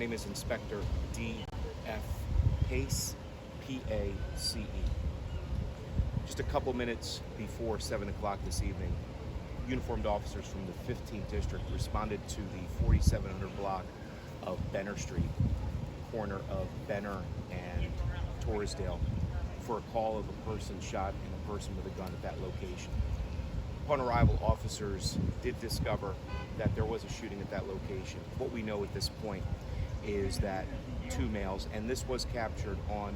name is Inspector D.F. Pace, P-A-C-E. Just a couple minutes before 7 o'clock this evening, uniformed officers from the 15th District responded to the 4700 block of Benner Street, corner of Benner and Torresdale, for a call of a person shot and a person with a gun at that location. Upon arrival, officers did discover that there was a shooting at that location. What we know at this point is that two males, and this was captured on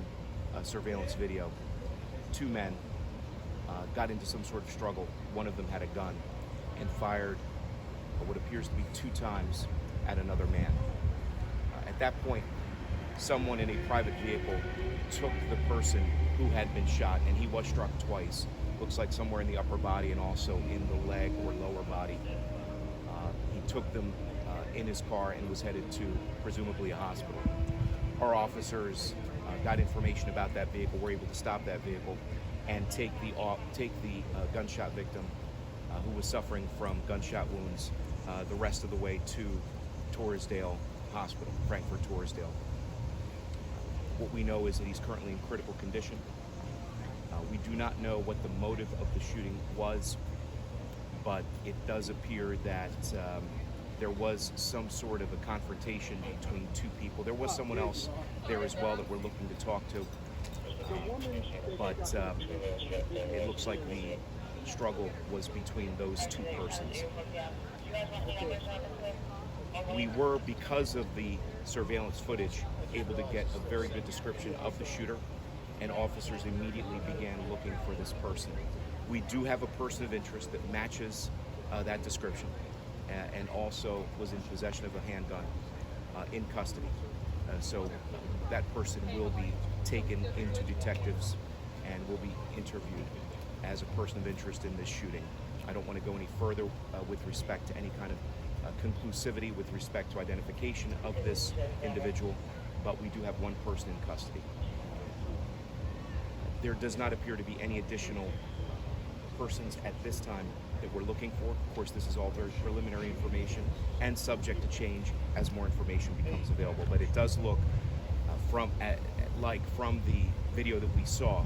surveillance video, two men got into some sort of struggle. One of them had a gun and fired what appears to be 2 times at another man. At that point, someone in a private vehicle took the person who had been shot, and he was struck twice. Looks like somewhere in the upper body and also in the leg or lower body. He took them in his car and was headed to presumably a hospital. Our officers got information about that vehicle, were able to stop that vehicle and take the gunshot victim who was suffering from gunshot wounds the rest of the way to Torresdale Hospital, Frankfurt Torresdale. What we know is that he's currently in critical condition. We do not know what the motive of the shooting was, but it does appear that there was some sort of a confrontation between two people. There was someone else there as well that we're looking to talk to, but it looks like the struggle was between those two persons. We were, because of the surveillance footage, able to get a very good description of the shooter, and officers immediately began looking for this person. We do have a person of interest that matches that description, and also was in possession of a handgun in custody. So that person will be taken into detectives and will be interviewed as a person of interest in this shooting. I don't want to go any further with respect to any kind of conclusivity with respect to identification of this individual, but we do have one person in custody. There does not appear to be any additional persons at this time that we're looking for. Of course, this is all very preliminary information and subject to change as more information becomes available, but it does look from the video that we saw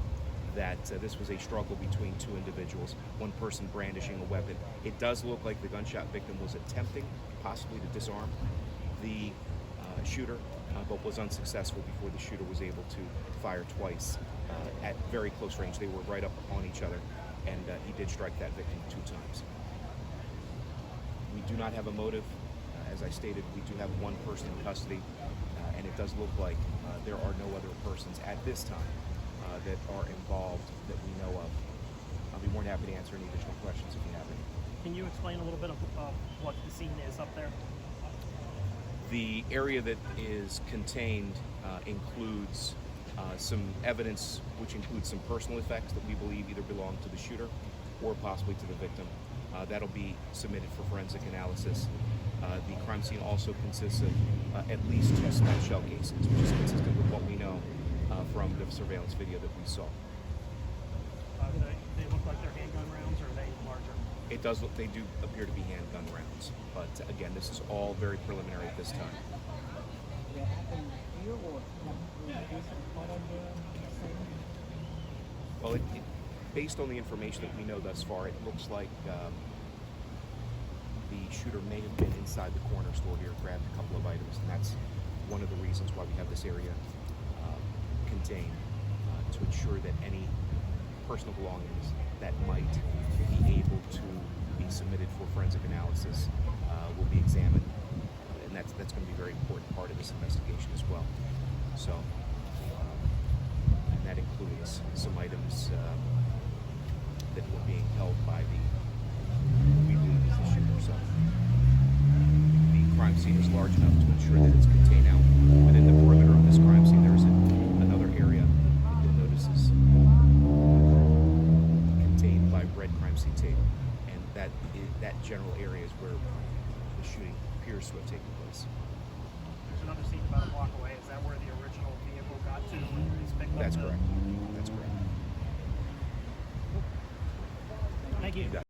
that this was a struggle between two individuals, one person brandishing a weapon. It does look like the gunshot victim was attempting possibly to disarm the shooter, but was unsuccessful before the shooter was able to fire twice at very close range. They were right up on each other, and he did strike that victim 2 times. We do not have a motive. As I stated, we do have one person in custody, and it does look like there are no other persons at this time that are involved that we know of. I'll be more than happy to answer any additional questions if you have any. Can you explain a little bit of what the scene is up there? The area that is contained includes some evidence, which includes some personal effects that we believe either belong to the shooter or possibly to the victim. That'll be submitted for forensic analysis. The crime scene also consists of at least 2 spent shell cases, which is consistent with what we know from the surveillance video that we saw. They look like they're handgun rounds, or are they larger? It does look, they do appear to be handgun rounds, but again, this is all very preliminary at this time. Well, based on the information that we know thus far, it looks like the shooter may have been inside the corner store here, grabbed a couple of items, and that's one of the reasons why we have this area contained, to ensure that any personal belongings that might be able to be submitted for forensic analysis will be examined, and that's going to be a very important part of this investigation as well. So, and that includes some items that were being held by we believe is the shooter. So, the crime scene is large enough to ensure that it's contained out within the perimeter of this crime scene. There is another area that you'll notice is contained by red crime scene tape, and that general area is where the shooting appears to have taken place. There's another scene about a block away. Is that where the original vehicle got to when police picked up? That's correct. That's correct. Thank you.